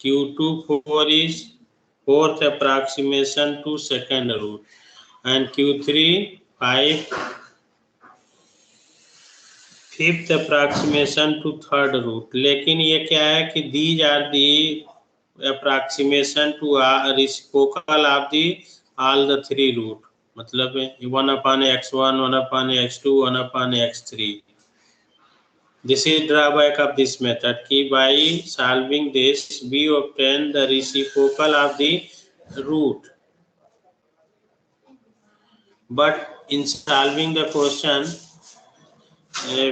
Q2 4 is fourth approximation to second root, and Q3 5 fifth approximation to third root. लेकिन ये क्या है कि these are the approximation to reciprocal of the all the three root. मतलब 1/x1, 1/x2, 1/x3. This is drawback of this method कि by solving this we obtain the reciprocal of the root, but in solving the question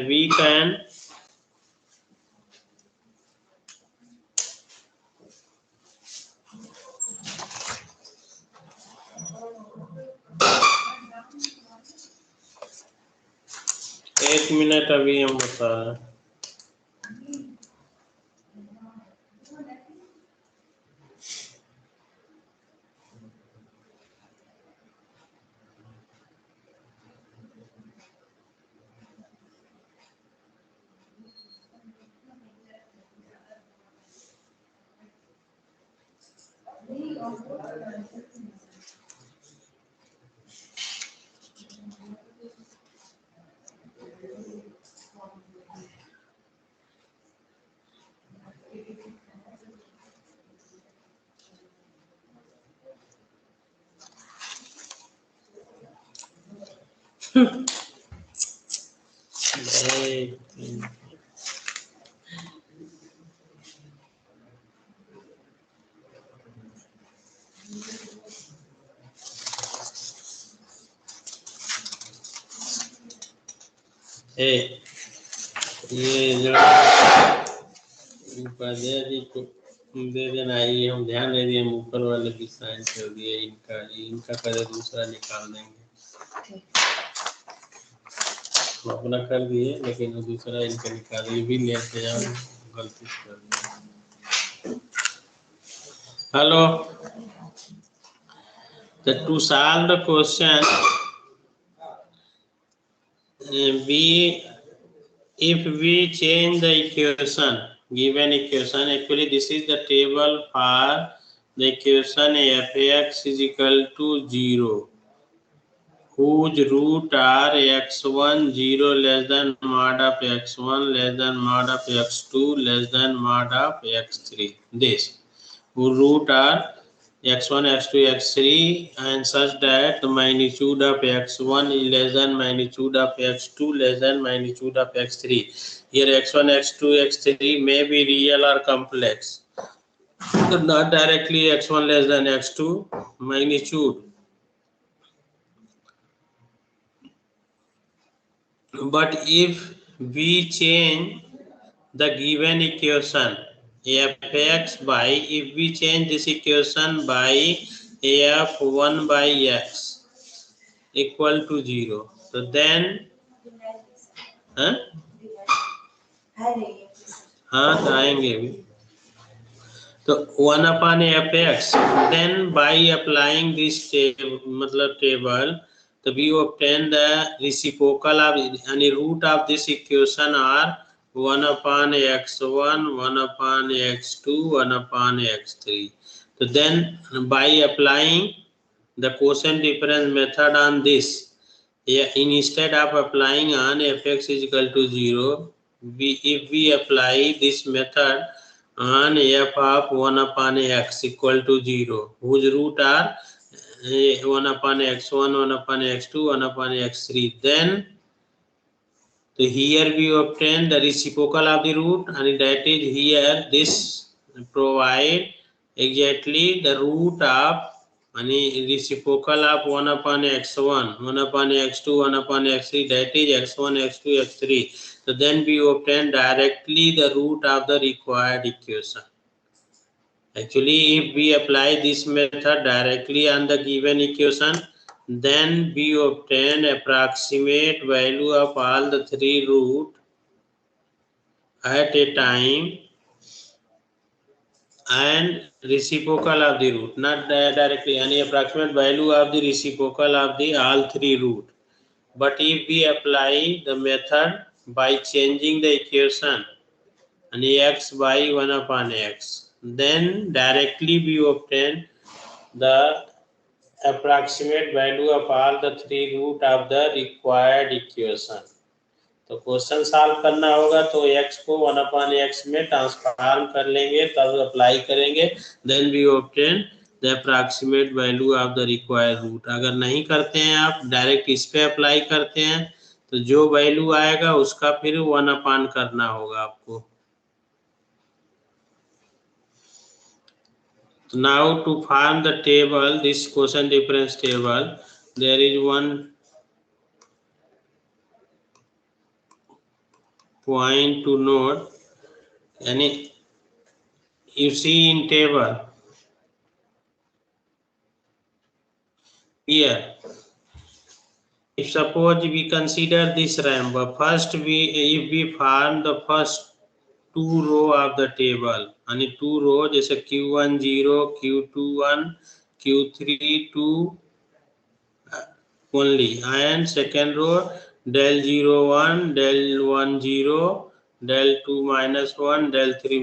we can एक minute अभी हम बता रहे हैं। ये जो उपाध्याय जी को दे देना, ये हम ध्यान दे दिए, हम ऊपर वाले की साइन कर दिए, इनका पहले दूसरा निकाल देंगे। अपना कर दिए लेकिन वो दूसरा इनका निकाल, ये भी लेते जाओ, गलती कर दिए। Hello, to solve the question if we change the equation, given equation, actually this is the table for the equation f(x) is equal to 0, whose root are x1 0 less than mod of x1 less than mod of x2 less than mod of x3. This whose root are x1, x2, x3, and such that the magnitude of x1 is less than magnitude of x2 less than magnitude of x3. Here x1, x2, x3 may be real or complex, but not directly x1 less than x2 magnitude. But if we change the given equation f(x) by, if we change this equation by f(1 by x) equal to 0, so then हाँ तो आएंगे भी, तो 1/f(x), then by applying this table, मतलब table, so we obtain the reciprocal of any root of this equation are 1/x1, 1/x2, 1/x3. So then by applying the quotient difference method on this, instead of applying on f(x) is equal to 0, if we apply this method on f of 1/x equal to 0, whose root are 1/x1, 1/x2, 1/x3, then so here we obtain the reciprocal of the root, and that is here this provide exactly the root of reciprocal of 1/x1, 1/x2, 1/x3, that is x1, x2, x3. So then we obtain directly the root of the required equation. Actually, if we apply this method directly on the given equation, then we obtain approximate value of all the three root at a time and reciprocal of the root, not directly any approximate value of the reciprocal of the all three root. But if we apply the method by changing the equation and x by 1/x, then directly we obtain the approximate value of all the three root of the required equation. तो question solve करना होगा तो x को 1/x में transform कर लेंगे, तब apply करेंगे, then we obtain the approximate value of the required root. अगर नहीं करते हैं आप, डायरेक्ट इस पे अप्लाई करते हैं, तो जो वैल्यू आएगा उसका फिर 1/, करना होगा आपको। Now to form the table, this quotient difference table, there is one point to note. And you see in table here, if suppose we consider this rhombus, first if we form the first two row of the table, and two row जैसे Q1 0, Q2 1, Q3 2 only, and second row del 0 1, del 1 0, del 2 -1, del 3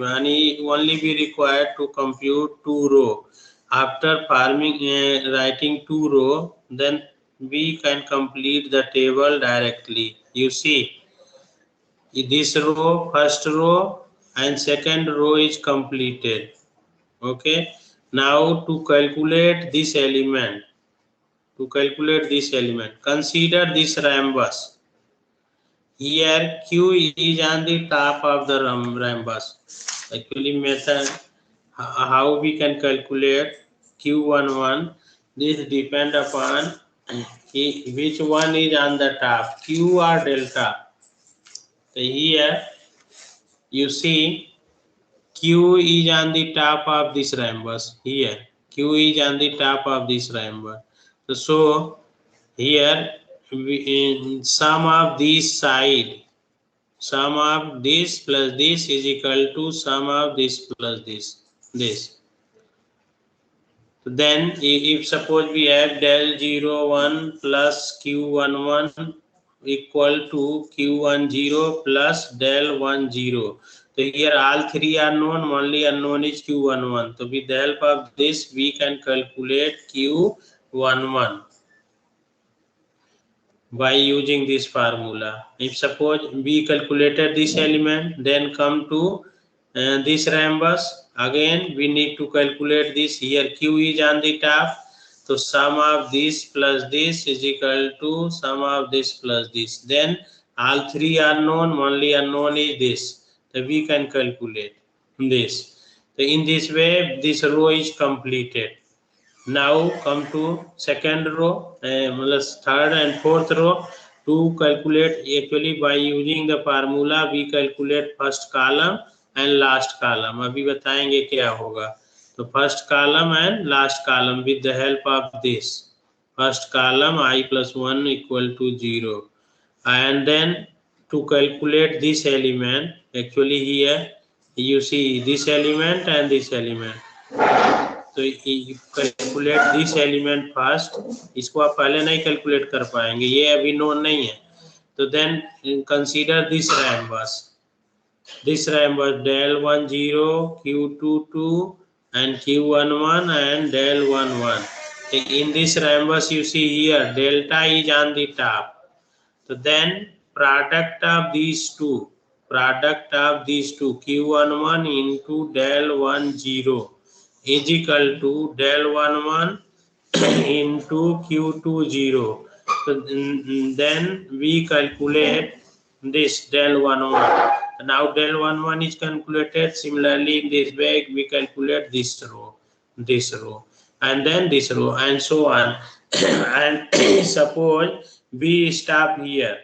only be required to compute two row. After forming writing two row, then we can complete the table directly. You see this row, first row and second row is completed. Okay, now to calculate this element, consider this rhombus. Here Q is on the top of the rhombus. Actually method how we can calculate Q11, this depend upon which one is on the top, Q or delta. So here you see Q is on the top of this rhombus. Here Q is on the top of this rhombus. So here sum of this side, sum of this plus this is equal to sum of this plus this. Then if suppose we have del 0 1 plus Q11 equal to Q10 plus del 10. So here all three are known, only unknown is Q11. So with the help of this we can calculate Q11 by using this formula. If suppose we calculated this element, then come to this rhombus, again we need to calculate this. Here Q is on the top, so sum of this plus this is equal to sum of this plus this. Then all three are known, only unknown is this, so we can calculate this. So in this way this row is completed. Now come to second row, third and fourth row. To calculate, actually by using the formula we calculate first column and last column. अभी बताएंगे क्या होगा. तो first column and last column with the help of this. First column I plus 1 equal to 0. And then to calculate this element, actually here you see this element and this element. तो calculate this element first, इसको आप पहले नहीं calculate कर पाएंगे, ये अभी known नहीं है. तो then consider this rhombus del 1 0, Q2 2 and Q11 and del 1 1. In this rhombus you see here delta is on the top. So then product of these two Q11 into del 1 0 is equal to del 1 1 into Q2 0. So then we calculate this del 1 1. Now del 1 1 is calculated. Similarly in this way we calculate this row, and then this row, and so on. And suppose we stop here,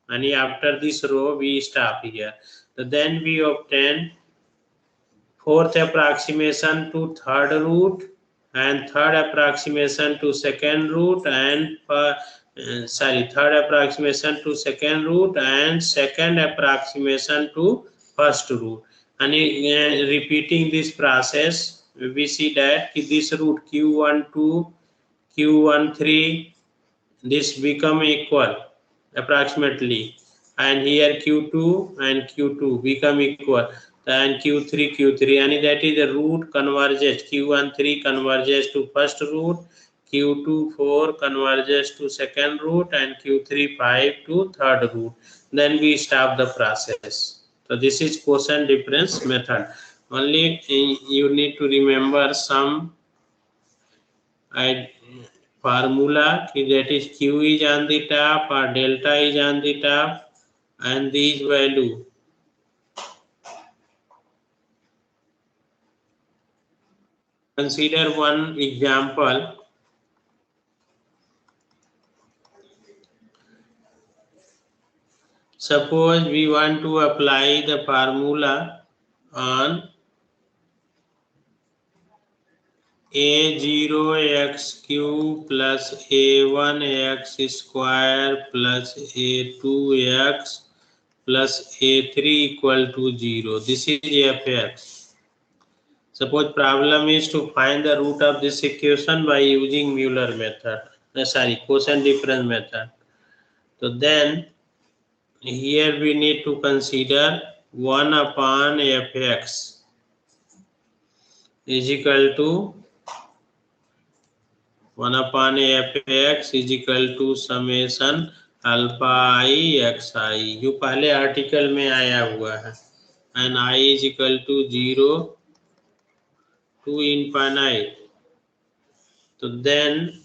and after this row we stop here. So then we obtain fourth approximation to third root, and third approximation to second root, and third approximation to second root, and second approximation to first root. And repeating this process, we see that this root Q12, Q13, this become equal approximately, and here Q2 and Q2 become equal. then Q3 and that is the root converges, Q1 3 converges to first root, Q2 4 converges to second root, and Q3 5 to third root. Then we stop the process. So this is quotient difference method. Only you need to remember some formula, that is Q is on the top or delta is on the top, and these value. Consider one example. Suppose we want to apply the formula on A0x plus A1x square plus A2x plus A3 equal to 0. This is fx. Suppose problem is to find the root of this equation by using Euler method. Quotient difference method. So then here we need to consider 1 upon fx is equal to 1 upon fx is equal to summation alpha I xi, जो पहले article में आया हुआ है, and I is equal to 0 to infinite. So then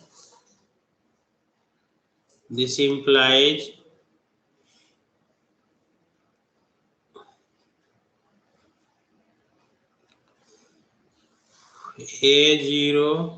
this implies A0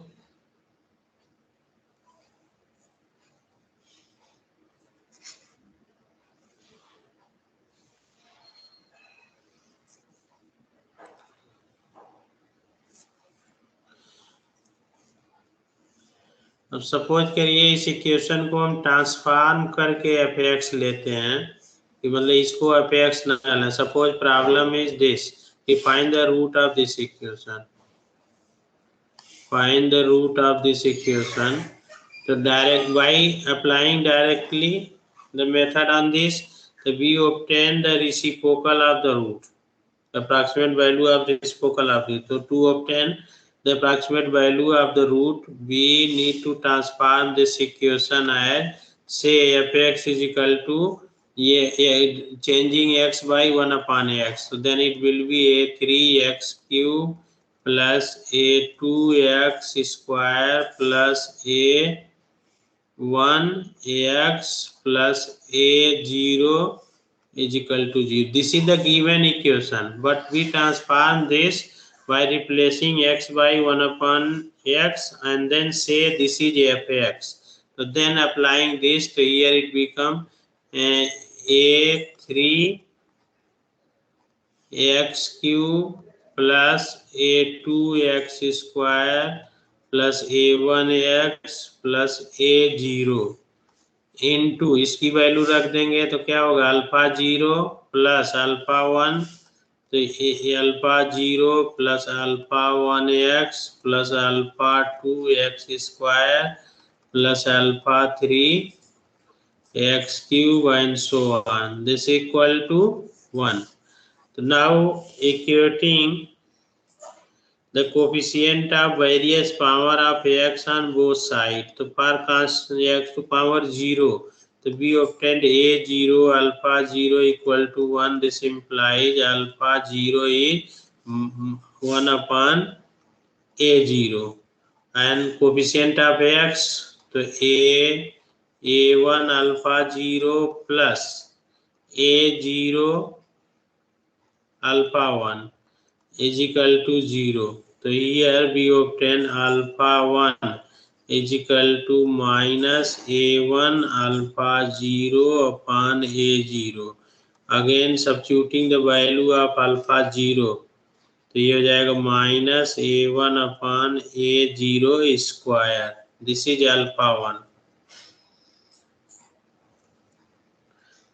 अब suppose करिए इस equation को हम ट्रांसफॉर्म करके fx लेते हैं कि मतलब इसको fx ना लें. सपोज प्रॉब्लम इज दिस कि find the root of this equation. Find the root of this equation. So direct by applying directly the method on this, so we obtain the reciprocal of the root, the approximate value of the reciprocal of it. So to obtain the approximate value of the root, we need to transform this equation as, say, fx is equal to changing x by 1 upon x. So then it will be a3x cube plus a2x square plus a1x plus a0 is equal to 0. This is the given equation, but we transform this by replacing x by 1 upon x and then say this is fx. So then applying this, to here it become a3x cube plus a2x square plus a1x plus a0 into इसकी value रख देंगे तो क्या होगा alpha 0 plus alpha 1, तो alpha 0 plus alpha 1x plus alpha 2x square plus alpha 3x cube and so on. This equal to 1. So now equating the coefficient of various power of x on both sides. So for constant x to power 0, so we obtained a0 alpha 0 equal to 1. This implies alpha 0 is 1 upon a0, and coefficient of x, so a1 alpha 0 plus a0 alpha 1 is equal to 0. So here we obtain alpha 1 is equal to minus a1 alpha 0 upon a0. Again substituting the value of alpha 0, तो ये हो जाएगा minus a1 upon a0 square. This is alpha 1.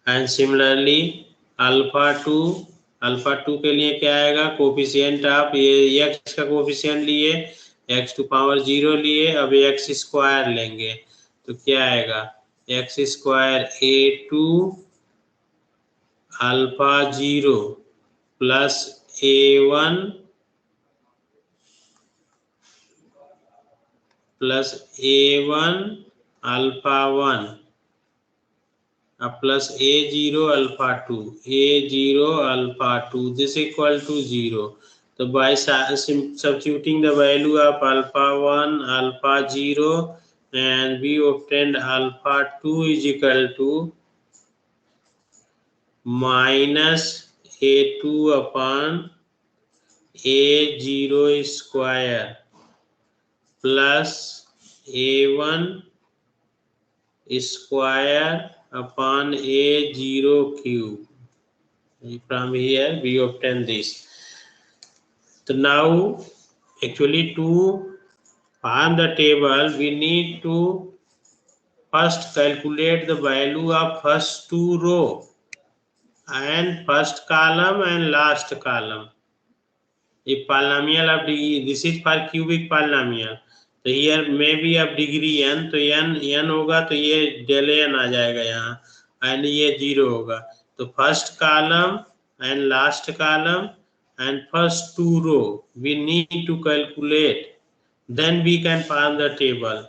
And similarly alpha 2 के लिए क्या आएगा coefficient of ये x का कोफिशिएंट लिए x टू पावर 0 लिए, अब x स्क्वायर लेंगे तो क्या आएगा x square a2 alpha 0 plus A1 plus A1 alpha 1 plus A0 alpha 2, A0 alpha 2, this equal to 0. So by substituting the value of alpha 1, alpha 0, and we obtained alpha 2 is equal to minus A2 upon A0 square plus A1 square upon A0 cube. From here we obtain this. So now actually to form the table we need to first calculate the value of first two row and first column and last column. If polynomial of degree, this is for cubic polynomial, तो here may be of degree n, तो n होगा तो ये del n आ जाएगा यहाँ and ये 0 होगा. तो first column and last column and first two row we need to calculate, then we can form the table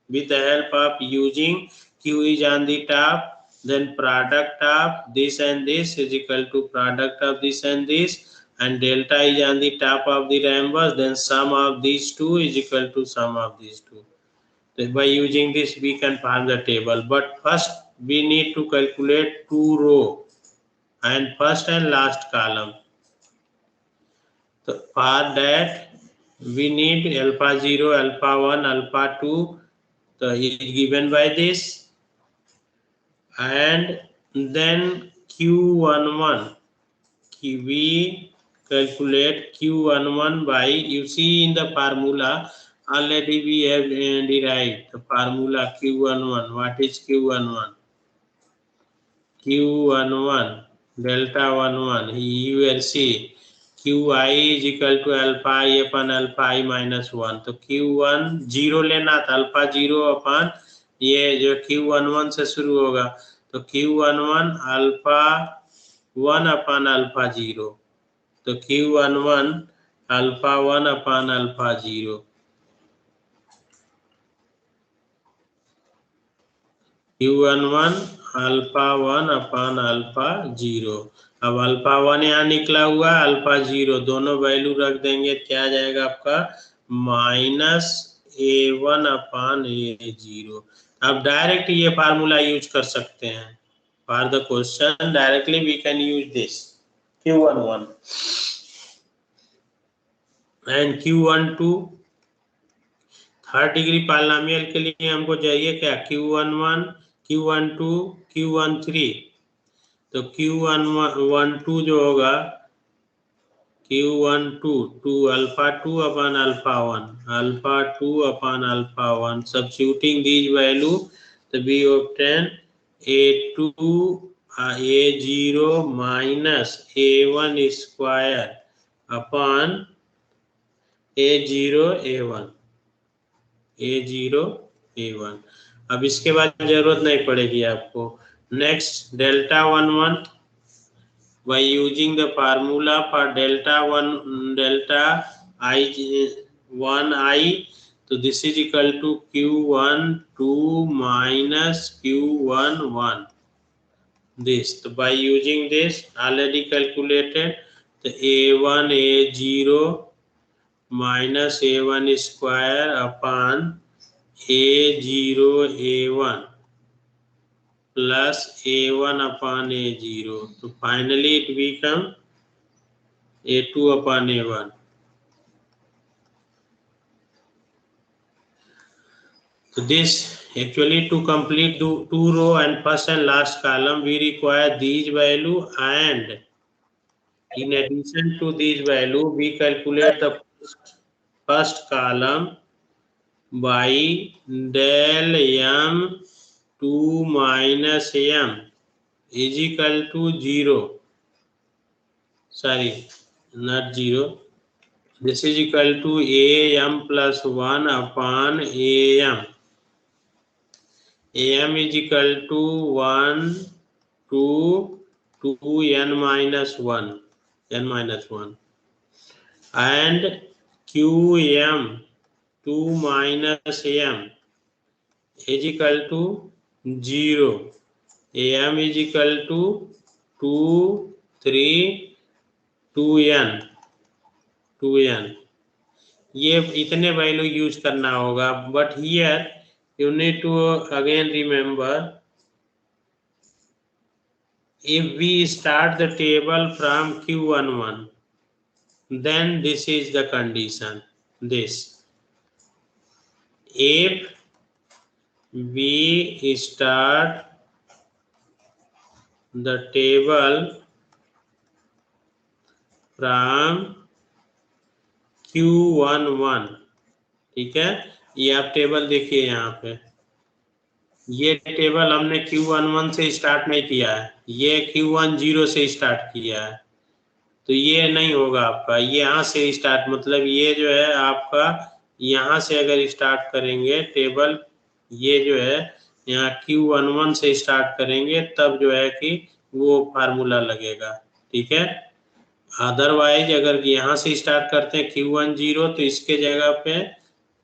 with the help of using q is on the top, then product of this and this is equal to product of this and this, and delta is on the top of the rhombus, then sum of these two is equal to sum of these two. So by using this we can form the table, but first we need to calculate two row and first and last column. So for that we need alpha 0, alpha 1, alpha 2, so it is given by this, and then q11 we calculate q11 by, you see in the formula already we have derived the formula q11. What is q11? q11 delta 11, you will see qi is equal to alpha I upon alpha I minus 1. तो q1 0 लेना था, alpha 0 अपन ये जो q11 से शुरू होगा, तो q11 alpha 1 अपन alpha 0, तो q11 अल्फा 1 अपन अल्फा 0, q11 अल्फा 1 अपन अल्फा 0. अब अल्फा 1 यहाँ निकला हुआ, अल्फा 0 दोनों वैल्यू रख देंगे, क्या जाएगा आपका माइनस A1 अपन A0. अब डायरेक्ट ये फार्मूला यूज कर सकते हैं for the question, directly we can use this q11 and q12. Third degree polynomial के लिए हमको चाहिए क्या, q11, q12, q13. तो q12 जो होगा q12 2 alpha 2 upon alpha 1, alpha 2 upon alpha 1, substituting these value तो we obtain A2 A0 minus A1 square upon A0 A1, A0 A1. अब इसके बाद जरूरत नहीं पड़ेगी आपको. Next delta 11 by using the formula for delta 1i, so this is equal to q12 minus q11 this. So by using this already calculated, the a1 a0 minus a1 square upon a0 a1 plus a1 upon a0. So finally it become a2 upon a1. So this actually to complete two row and first and last column we require these value, and in addition to these value we calculate the first column by del m 2 minus m is equal to 0. Sorry, not 0. This is equal to am plus 1 upon am. Am is equal to 1 to 2n minus 1. n minus 1 and qm 2 minus am is equal to 0. am is equal to 2 3 2n ये इतने value use करना होगा. But here you need to again remember, if we start the table from q11, then this is the condition. This, if we start the table from q11, ठीक है. ये आप table देखिए यहाँ पे, ये टेबल हमने q11 से स्टार्ट नहीं किया है, ये q10 से स्टार्ट किया है. तो ये नहीं होगा आपका, ये यहाँ से स्टार्ट, मतलब ये जो है आपका यहाँ से अगर स्टार्ट करेंगे टेबल, ये जो है यहाँ q11 से स्टार्ट करेंगे तब जो है कि वो फार्मूला लगेगा. ठीक है. अदरवाइज अगर यहाँ से स्टार्ट करते हैं q10 तो इसके जगह पे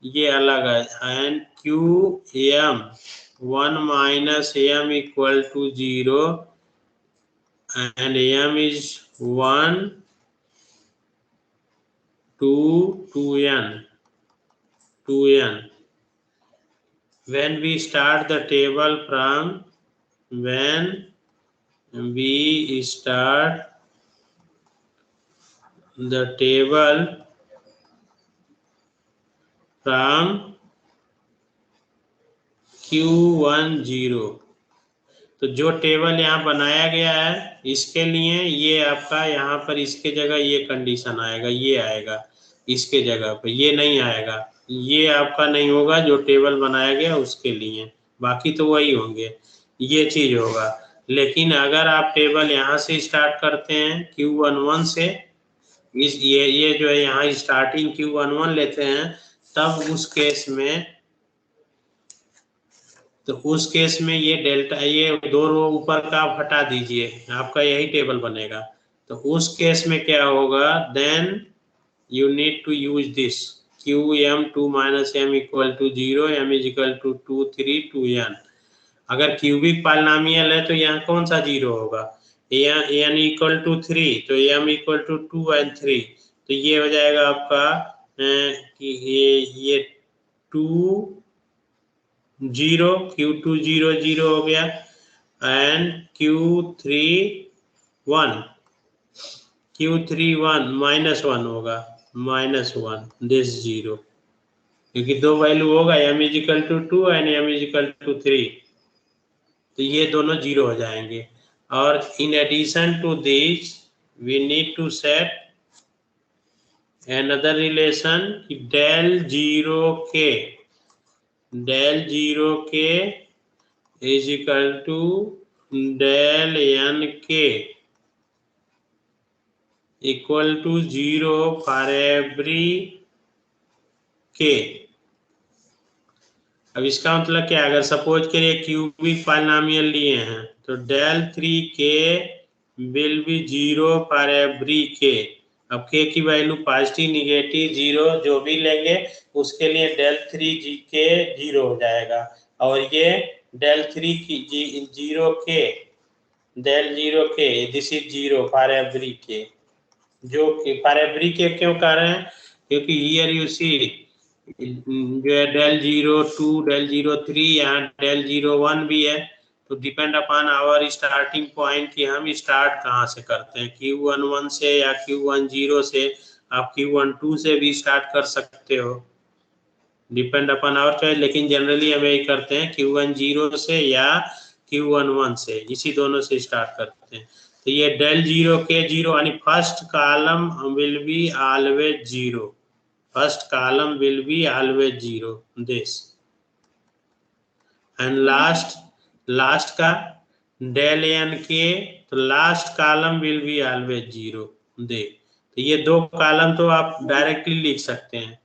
ये अलग है. And qm 1 minus am equal to 0 and am is 1 2 2n. When we start the table from q10, तो जो टेबल यहाँ बनाया गया है इसके लिए ये आपका यहाँ पर इसके जगह ये कंडीशन आएगा, ये आएगा इसके जगह पे, ये नहीं आएगा, ये आपका नहीं होगा जो टेबल बनाया गया उसके लिए, बाकी तो वही होंगे, ये चीज होगा. लेकिन अगर आप टेबल यहाँ से स्टार्ट करते हैं q11 से, ये जो है यहाँ स्टार्टिंग q11 लेते हैं, तब उस केस में ये डेल्टा, ये 2 रो ऊपर का आप हटा दीजिए, आपका यही टेबल बनेगा. तो उस केस में क्या होगा, then you need to use this qm 2 minus m equal to 0, m is equal to 2 3 2n. अगर क्यूबिक पॉलिनोमियल है तो यहाँ कौन सा 0 होगा, n इक्वल टू 3 तो m इक्वल टू 2 and 3, तो ये हो जाएगा आपका ये 2 0 q2 0 हो गया एंड q3 1 माइनस 1 होगा, -1 दिस 0, क्योंकि 2 वैल्यू होगा, m is equal to 2 and m is equal to 3, तो ये दोनों 0 हो जाएंगे. और in addition to this we need to set another relation, del 0k is equal to del nk equal to 0 for every k. अब इसका मतलब क्या, अगर सपोज करिए क्यूबिक पॉलिनोमियल लिए हैं तो del 3k will be 0 for every k. अब k की वैल्यू पॉजिटिव निगेटिव 0 जो भी लेंगे उसके लिए del 3k 0 हो जाएगा, और ये del 3k 0k this is 0 for every k. जो फॉर एवरी k क्यों कर रहे हैं, क्योंकि हियर यू सी जो है del 02 del 03 यहाँ del 01 भी है, तो depend upon our starting point कि हम स्टार्ट कहाँ से करते हैं, q11 से या q10 से, आप q12 से भी स्टार्ट कर सकते हो, डिपेंड अपॉन आवर चॉइस. लेकिन जनरली हम यही करते हैं q10 से या q11 से, इसी दोनों से स्टार्ट करते हैं. तो ये del 0k 0 यानी first column will be always 0, first column will be always 0 this, and last का del nk, तो last column will be always 0 दे. तो ये 2 कॉलम तो आप डायरेक्टली लिख सकते हैं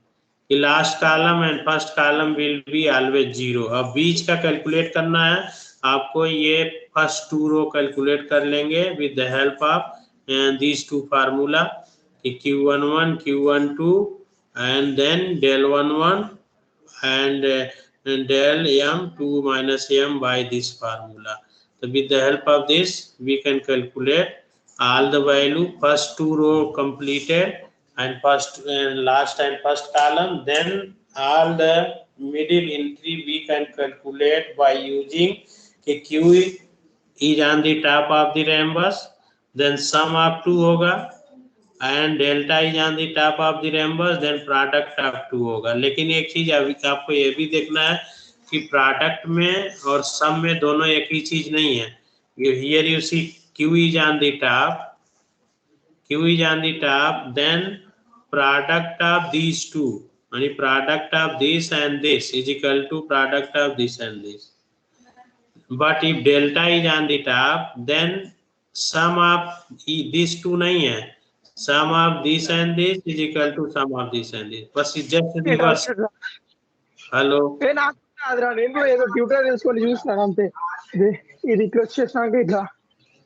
कि last column and first column will be always 0. अब बीच का कैलकुलेट करना है आपको, ये फर्स्ट 2 रो कैलकुलेट कर लेंगे with the help of these two formula, Q11, Q12, and then del 11 and del m2 minus m by this formula. So with the help of this, we can calculate all the value, first two row completed and first and last and first column, then all the middle entry we can calculate by using Q is on the top of the rhombus, then sum of two होगा and delta is on the top of the rhombus, then product of two होगा. लेकिन एक चीज अभी आपको ये भी देखना है कि प्रोडक्ट में और सम में दोनों एक ही चीज नहीं है. Here you see Q is on the top, then product of these two, and product of this and this is equal to product of this and this. But if delta is on the top, then sum of these two नहीं है. Sum of this and this is equal to sum of this and this. But it's just reverse. Hello. నేను కూడా ఏదో tutor తీసుకొని చూసినాను అంతే. ఇది request చేసినాక ఇట్లా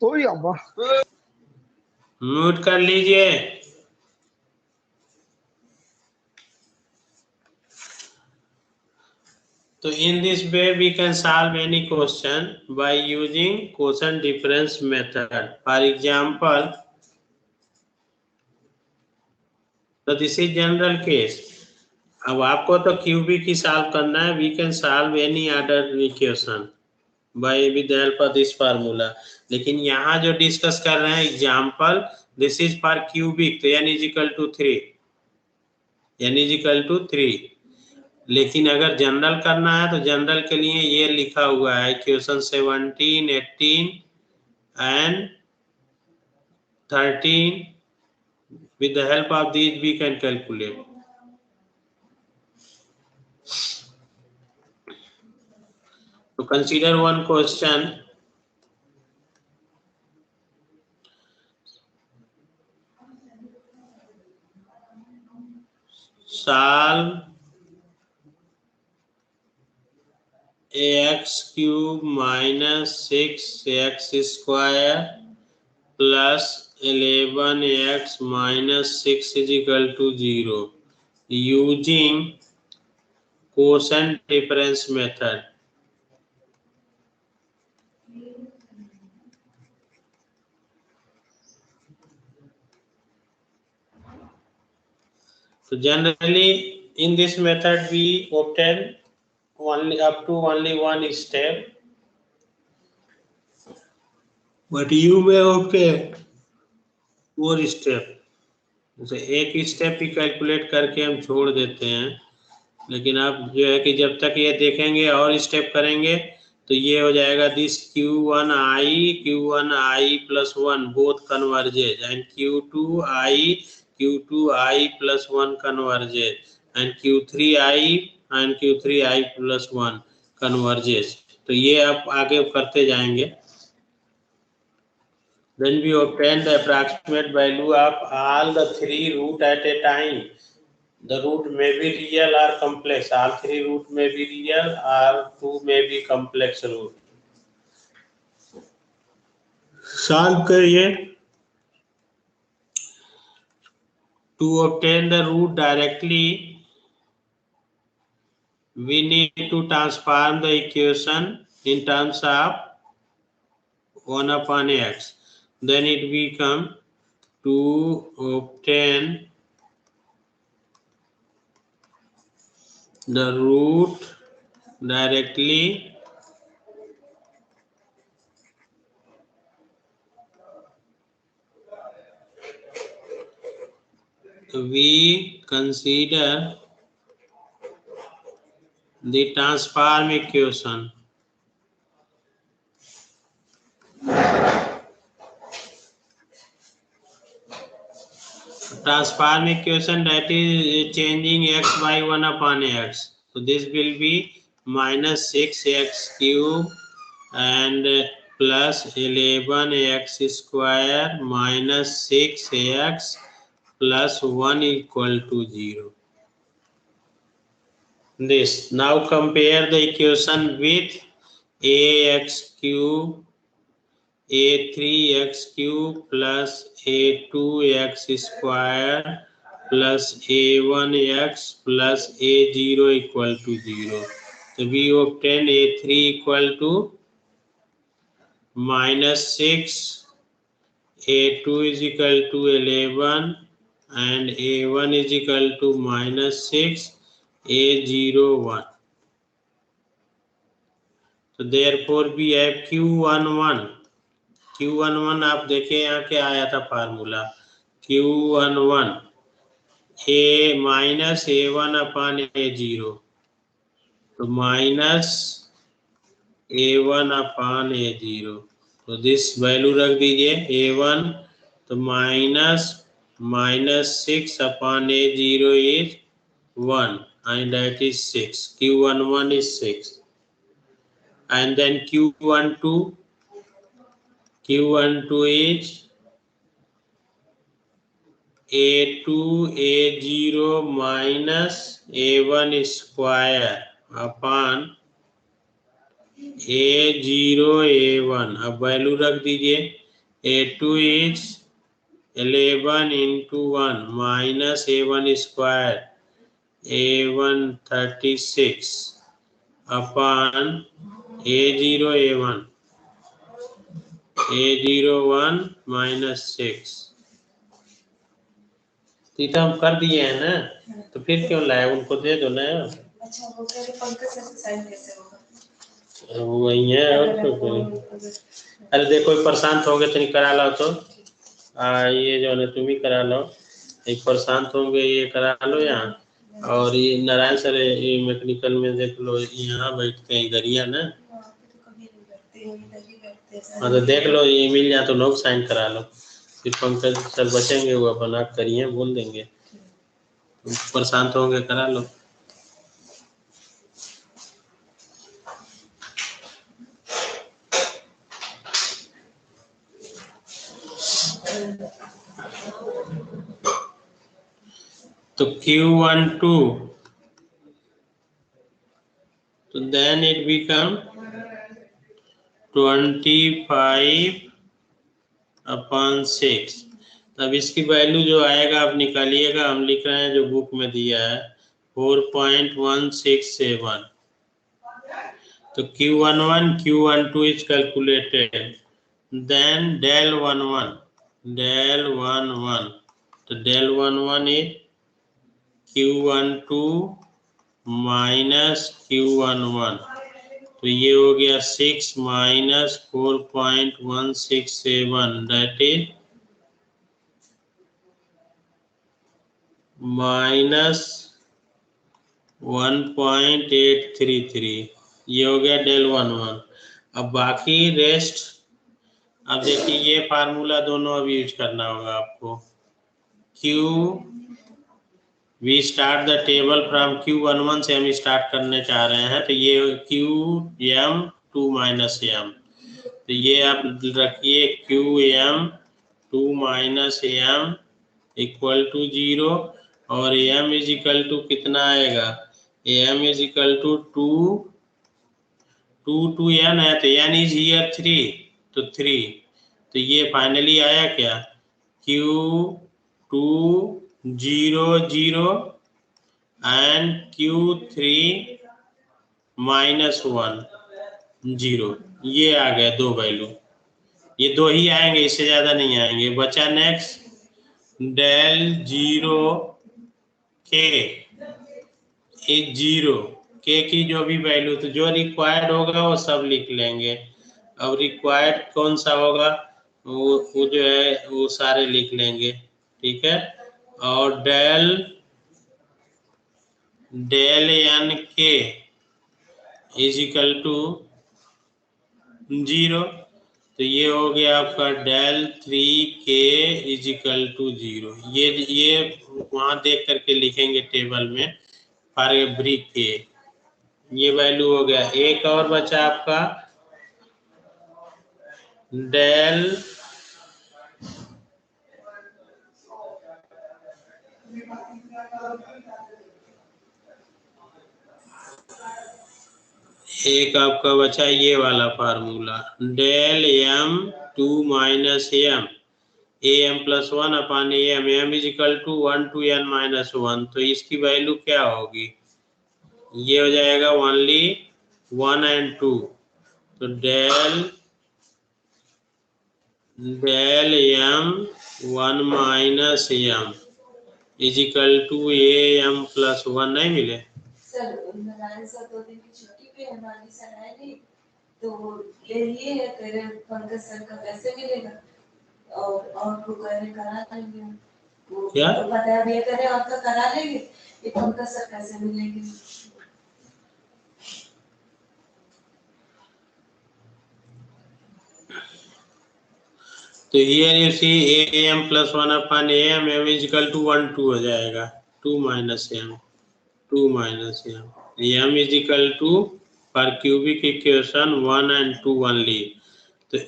ఓయ్ అబ్బా म्यूट कर लीजिए. So in this way we can solve any question by using quotient difference method. For example, so this is general case. अब आपको तो क्यूबिक ही सॉल्व करना है. We can solve any other equation by with the help of this formula. लेकिन यहाँ जो discuss कर रहे हैं example, this is for cubic, तो n is equal to 3, n is equal to 3. लेकिन अगर जनरल करना है तो जनरल के लिए ये लिखा हुआ है equation 17, 18 and 13. with the help of these we can calculate. So consider one question. Solve ax cube minus 6x square plus 11x minus 6 is equal to 0 using quotient difference method. So generally in this method we obtain only up to only one step, but you may obtain 4 step. तो एक step ही calculate करके हम छोड़ देते हैं, लेकिन आप जो है कि जब तक ये देखेंगे और स्टेप करेंगे तो ये हो जाएगा this Q1i plus 1 both converges and Q2i plus 1 converges and Q3i plus 1 converges. तो ये आप आगे करते जाएंगे. Then we obtain the approximate value of all the three root at a time. The root may be real or complex. All three root may be real or two may be complex root. Solve करिए. To obtain the root directly, we need to transform the equation in terms of 1 upon x. Then it become to obtain the root directly, we consider the transform equation. Transform equation that is changing x by 1 upon x. So this will be minus 6x cube and plus 11x square minus 6x plus 1 equal to 0. This. Now compare the equation with ax cube a3x cube plus a2x square plus a1x plus a0 equal to 0. So we obtain a3 equal to -6, a2 is equal to 11, and a1 is equal to -6, a0 1. So therefore we have q11. q11 आप देखें यहाँ क्या आया था formula, q11 a minus a1 upon a0, तो minus a1 upon a0, तो this value रख दीजिए a1, तो -6 upon a0 is 1, and that is 6. q11 is 6. And then q12 is a2 a0 minus a1 square upon a0 a1. अब value रख दीजिए, a2 is 11 into 1 minus a1 square, a1 36 upon a0 a1, a0 1 minus 6. तो ये तो हम कर दिए हैं ना, तो फिर क्यों लाए, उनको दे दो ना। अच्छा वो कह रहे पंकज सर से साइन कैसे होगा? वही है और तो अरे देखो परेशान होंगे तो नहीं करा लो, तो ये जो है तुम ही करा लो, एक परेशान होंगे ये करा लो यहाँ, और ये नारायण सर ये मैकेनिकल में देख लो, यहाँ बैठते हैं इधर ही है ना। हाँ तो देख लो ये मिल जाए तो लोग साइन करा लो, फिर पंकज सर बचेंगे वो अपना करिए बोल देंगे, परेशान होंगे करा लो। तो q12, तो then it become 25 upon 6. तब इसकी वैल्यू जो आएगा आप निकालिएगा, हम लिख रहे हैं जो बुक में दिया है 4.167. तो q11 q12 is calculated, then del 11, तो del 11 is q12 minus q11, तो ये हो गया 6 minus 4.167, that is minus 1.833, ये हो गया del 11. अब बाकी रेस्ट, अब देखिए ये फार्मूला दोनों अब यूज करना होगा आपको। We start the table from q11 से हम स्टार्ट करने चाह रहे हैं, तो ये qm2 माइनस m, तो ये आप रखिए qm2 minus m equal to 0, और m इज इक्वल टू कितना आएगा, m is equal to 2 to n है, तो n इज हियर 3, तो 3, तो ये फाइनली आया क्या, q2 0 0 and q3 -1 0, ये आ गए दो वैल्यू, ये दो ही आएंगे, इससे ज्यादा नहीं आएंगे। बचा नेक्स्ट डेल 0 के इज 0, के की जो भी वैल्यू, तो जो रिक्वायर्ड होगा वो सब लिख लेंगे। अब रिक्वायर्ड कौन सा होगा वो जो है वो सारे लिख लेंगे, ठीक है। और डेल एन के इज इक्वल टू 0, तो ये हो गया आपका del 3k is equal to 0। ये वहां देख करके लिखेंगे टेबल में फॉर एवरी के, ये वैल्यू हो गया। एक और बचा आपका डेल एक आपका बचा ये वाला formula, del M two minus M A M plus one upon M, M is equal to 1 to n minus one. तो इसकी वैल्यू क्या होगी, ये हो जाएगा ओनली 1 and 2। तो del M 1 minus M is equal to A M plus one. नहीं मिले सर नारायण सर 2 दिन की छुट्टी पे है, मानी सर आए नहीं, तो ले लिए है, तेरे पंकज सर का कैसे मिलेगा? और को करे करा लेंगे, वो क्या? तो बता दिया करे आपका करा लेंगे, ये पंकज सर कैसे मिलेंगे? तो here you see A M plus one upon A M, M is equal to 1 2 हो जाएगा, 2 minus M, 2 minus M is equal to for cubic equation 1 and 2 only. तो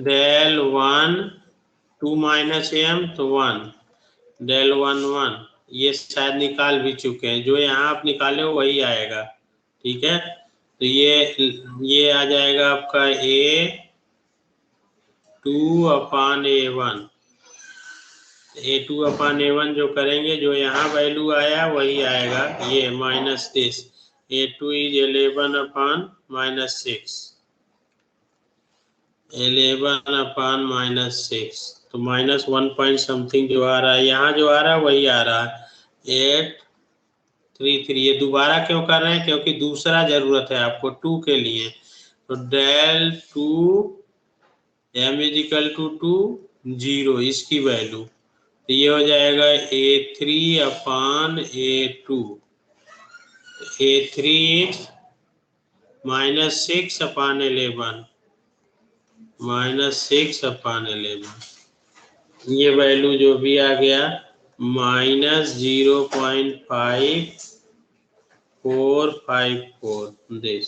डेल 1 2 माइनस एम तो 1, डेल 1 1, ये शायद निकाल भी चुके हैं, जो यहाँ आप निकाले हो वही आएगा। ठीक है, तो ये आ जाएगा आपका A2 अपान A1, A2 अपान A1 जो करेंगे, जो यहाँ वैल्यू आया वही आएगा, ये minus this, A2 is 11 upon minus 6, 11 upon minus 6। तो माइनस 1 पॉइंट समथिंग जो आ रहा है, यहाँ जो आ रहा है वही आ रहा है 833। ये दोबारा क्यों कर रहे हैं, क्योंकि दूसरा जरूरत है आपको 2 के लिए। तो del 2 M is equal to 2 0, इसकी वैल्यू, तो ये हो जाएगा A3 upon A2, A3 is minus 6 upon 11, minus 6 upon 11, ये वैल्यू जो भी आ गया minus 0.5454 this.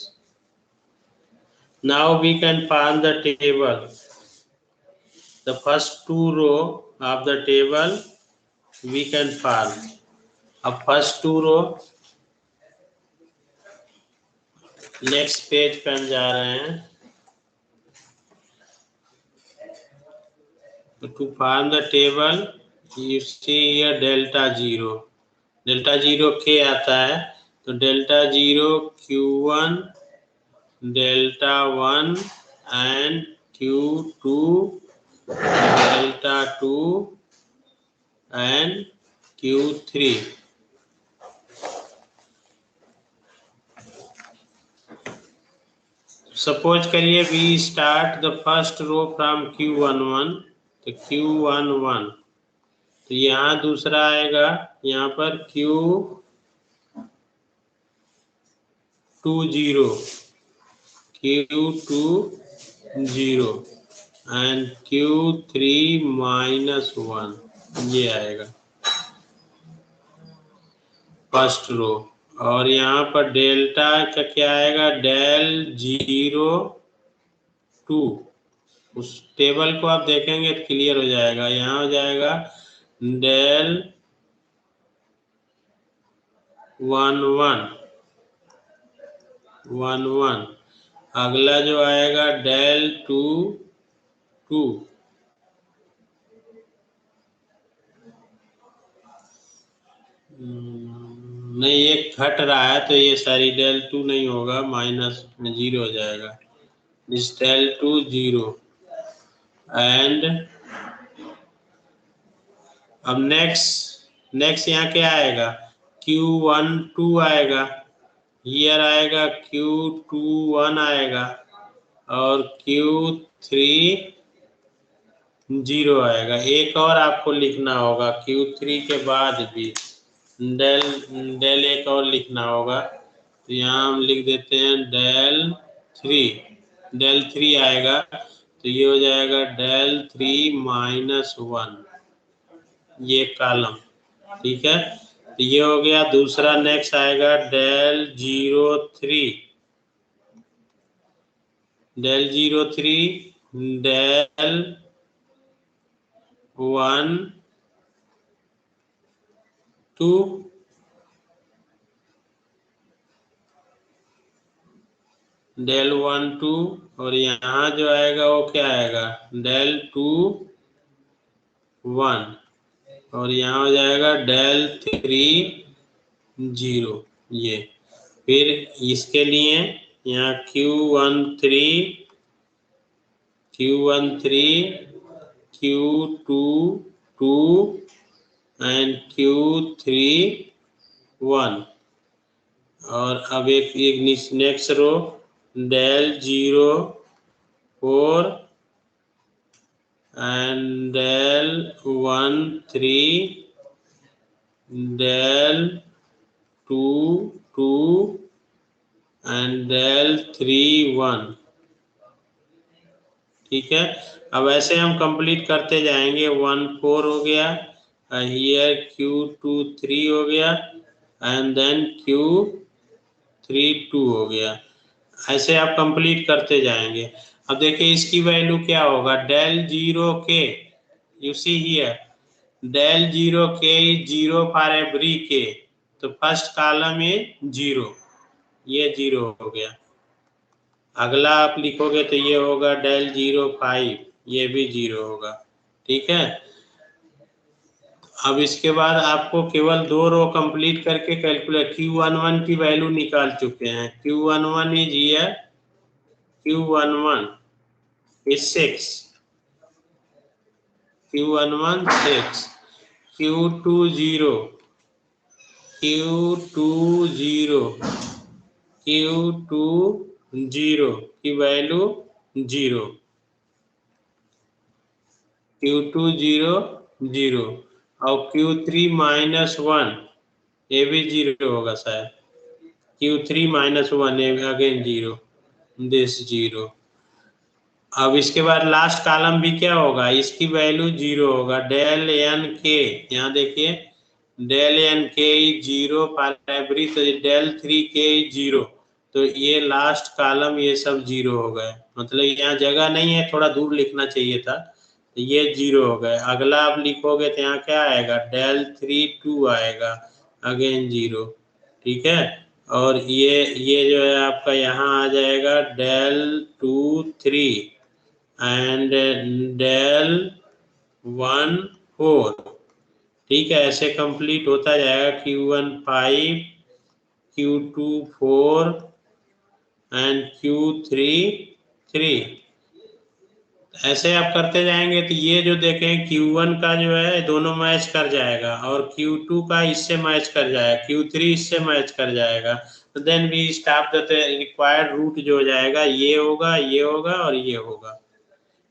Now we can find the table. The first two row of the table we can find. अब first two row next page पे हम जा रहे हैं। To find the table, you see here delta 0, delta 0 के आता है, तो delta 0 Q1, delta 1 and Q2, delta 2 and Q3। Suppose करिए we start the first row from Q11, तो Q11, तो यहाँ दूसरा आएगा, यहाँ पर Q20, Q20 and Q3 minus 1, ये आएगा फर्स्ट रो। और यहाँ पर डेल्टा का क्या आएगा, डेल 02, उस टेबल को आप देखेंगे तो क्लियर हो जाएगा। यहाँ हो जाएगा डेल 11, अगला जो आएगा डेल 22, नहीं एक घट रहा है तो ये सारी डेल 2 नहीं होगा, माइनस में 0 हो जाएगा, दिस डेल 2 0। एंड अब नेक्स्ट यहाँ क्या आएगा, Q12 आएगा, हियर आएगा Q21 आएगा, और Q30 आएगा। एक और आपको लिखना होगा Q3 के बाद भी डेल एक और लिखना होगा, तो यहाँ हम लिख देते हैं डेल 3 आएगा, तो ये हो जाएगा डेल 3 माइनस 1, ये कॉलम। ठीक है, तो ये हो गया दूसरा। नेक्स्ट आएगा डेल 03, डेल 1 2 del 1 2 और यहाँ जो आएगा वो क्या आएगा del 2 1 और यहाँ हो जाएगा del 3 0। ये फिर इसके लिए यहाँ Q13 Q2 2 एंड Q3 1 और अब एक next row del 0 4 and del 1 3 del 2 2 and del 3 1। ठीक है, अब ऐसे हम कंप्लीट करते जाएंगे। 1 4 हो गया, हियर Q2 3 हो गया एंड देन Q3 2 हो गया। ऐसे आप कंप्लीट करते जाएंगे। अब देखिए इसकी वैल्यू क्या होगा del 0 k, you see here del 0 k is 0 for every k, तो फर्स्ट कॉलम में 0, ये 0 हो गया। अगला आप लिखोगे तो ये होगा del 0 5, ये भी 0 होगा। ठीक है, अब इसके बाद आपको केवल 2 रो कंप्लीट करके कैलकुलेट Q11 की वैल्यू निकाल चुके हैं। Q11 is here, Q11 is 6, Q11 6, Q20 की वैल्यू 0, Q20 0 और Q3 -1 ये भी 0 होगा शायद, Q3 -1 अगेन 0, दिस 0। अब इसके बाद लास्ट कॉलम भी क्या होगा, इसकी वैल्यू 0 होगा del n k, यहाँ देखिए del n k 0 for every, तो del 3 k 0, तो ये लास्ट कॉलम ये सब 0 हो गए। मतलब यहाँ जगह नहीं है, थोड़ा दूर लिखना चाहिए था, तो ये 0 हो गए। अगला आप लिखोगे तो यहाँ क्या आएगा del 3 2 आएगा, अगेन 0। ठीक है, और ये जो है आपका यहाँ आ जाएगा del 2 3 एंड del 1 4। ठीक है, ऐसे कंप्लीट होता जाएगा Q1 5 Q2 4 एंड Q3 3। ऐसे आप करते जाएंगे तो ये जो देखें Q1 का जो है दोनों मैच कर जाएगा और Q2 का इससे मैच कर जाएगा, Q3 इससे मैच कर जाएगा, तो then we stop the required root जो हो जाएगा ये होगा और ये होगा।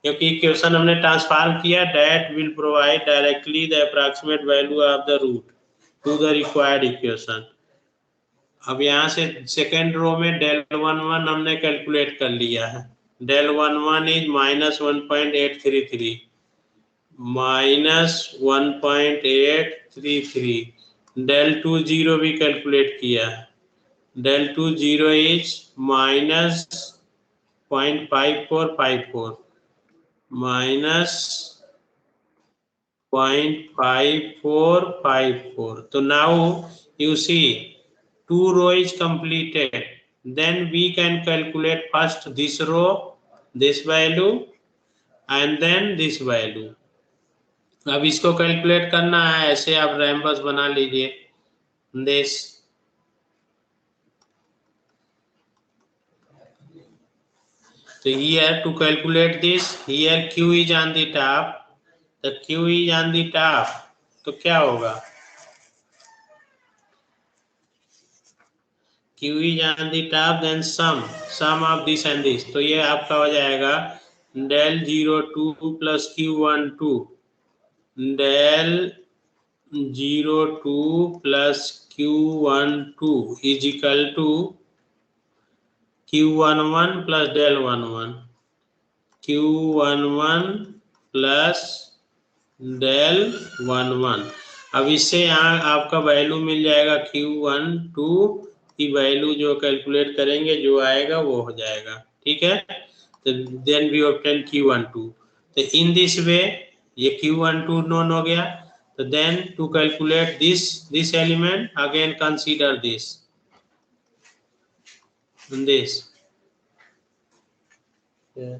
क्योंकि इक्वेशन हमने ट्रांसफॉर्म किया, that will provide directly the approximate value of the root to the required equation. अब यहाँ से सेकेंड रो में del 11 हमने कैलकुलेट कर लिया है। del 11 is -1.833 -1.833। del 20 भी कैलकुलेट किया है, del 20 इज -0.5454 -0.5454। तो now you see 2 row is completed, then we can calculate first this row, this value and then this value। अब इसको कैलकुलेट करना है, ऐसे आप रैम्बस बना लीजिए this। So here to calculate this, here Q is on the top, the Q is on the top, तो क्या होगा Q is on the top, then sum of this and this, तो ये आपका हो जाएगा del 02 plus Q12 del 02 plus Q12 is equal to Q11 plus del 11, Q11 plus del 11। अब इससे यहाँ आपका वैल्यू मिल जाएगा Q12 की वैल्यू जो कैलकुलेट करेंगे जो आएगा वो हो जाएगा। ठीक है, तो देन वी ऑब्टेन Q12। तो इन दिस वे ये Q12 नोन हो गया। So then to calculate this element, again consider this and this. Yeah.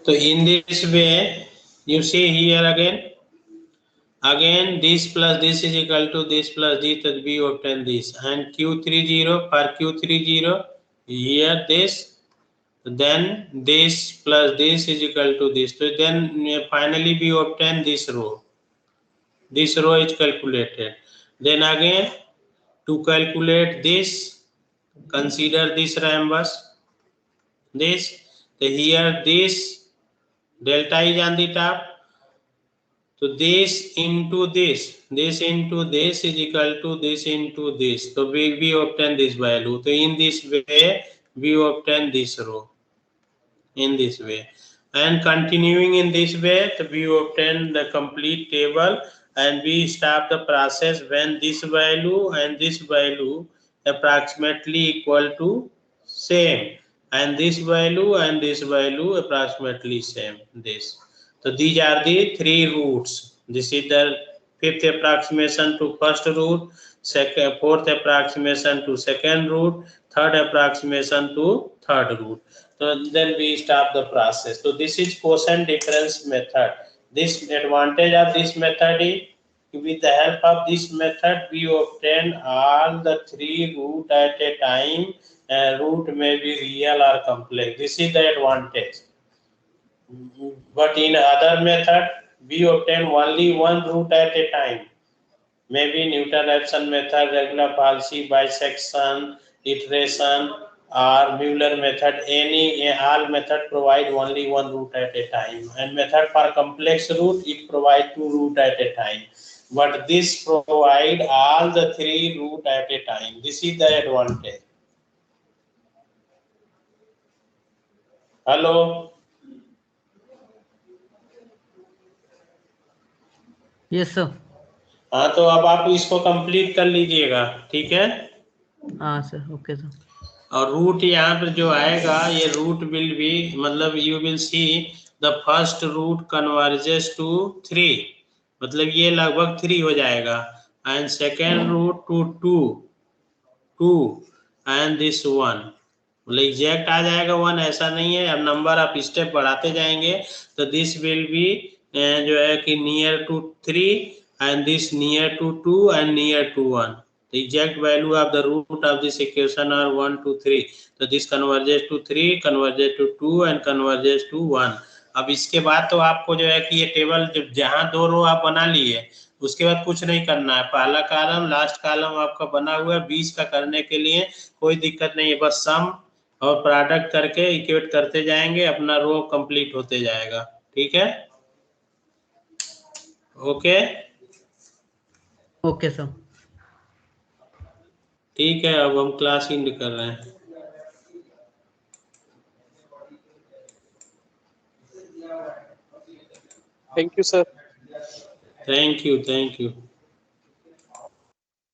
So in this way, you see here again this plus this is equal to this plus this, that we obtain this, and Q30 for Q30 here this, then this plus this is equal to this. So then finally we obtain this row. This row is calculated. Then again to calculate this, consider this rhombus. This, so here this delta is on the top. So this into this into this is equal to this into this. So we obtain this value. So in this way we obtain this row. In this way, and continuing in this way, so we obtain the complete table, and we stop the process when this value and this value approximately equal to same, and this value and this value approximately same. This, so these are the three roots. This is the fifth approximation to first root, second, fourth approximation to second root, third approximation to third root. So then we stop the process. So this is quotient difference method. This advantage of this method is, with the help of this method, we obtain all the three root at a time. Root may be real or complex. This is the advantage. But in other method, we obtain only one root at a time. Maybe Newton-Raphson method, regular policy, bisection, iteration, or Mueller method. All method provide only one root at a time, and method for complex root, it provide two root at a time. But this provide all the three root at a time. This is the advantage. Hello. Yes sir. हाँ, तो अब आप इसको complete कर लीजिएगा, ठीक है। हाँ सर, ओके सर। और रूट यहाँ पर जो आएगा, ये रूट विल बी, मतलब you will see the first root converges to 3, मतलब ये लगभग 3 हो जाएगा, and second root to 2 and this 1, मतलब एग्जैक्ट आ जाएगा 1, ऐसा नहीं है। अब नंबर आप स्टेप बढ़ाते जाएंगे तो दिस विल बी जो है कि near to 3 and this near to 2 and near to 1. The exact value of the root of this equation are 1, 2, 3. So this converges to 3, converges to 2 and converges to 1. अब इसके बाद तो आपको जो है कि ये टेबल जहाँ दो रो आप बना लिए, उसके बाद कुछ नहीं करना है। पहला कॉलम लास्ट कॉलम आपका बना हुआ है, 20 का करने के लिए कोई दिक्कत नहीं है, बस सम और प्रोडक्ट करके इक्वेट करते जाएंगे, अपना रो कंप्लीट होते जाएगा। ठीक है, ओके ओके सर। ठीक है, अब हम क्लास एंड कर रहे हैं। Thank you sir. Thank you.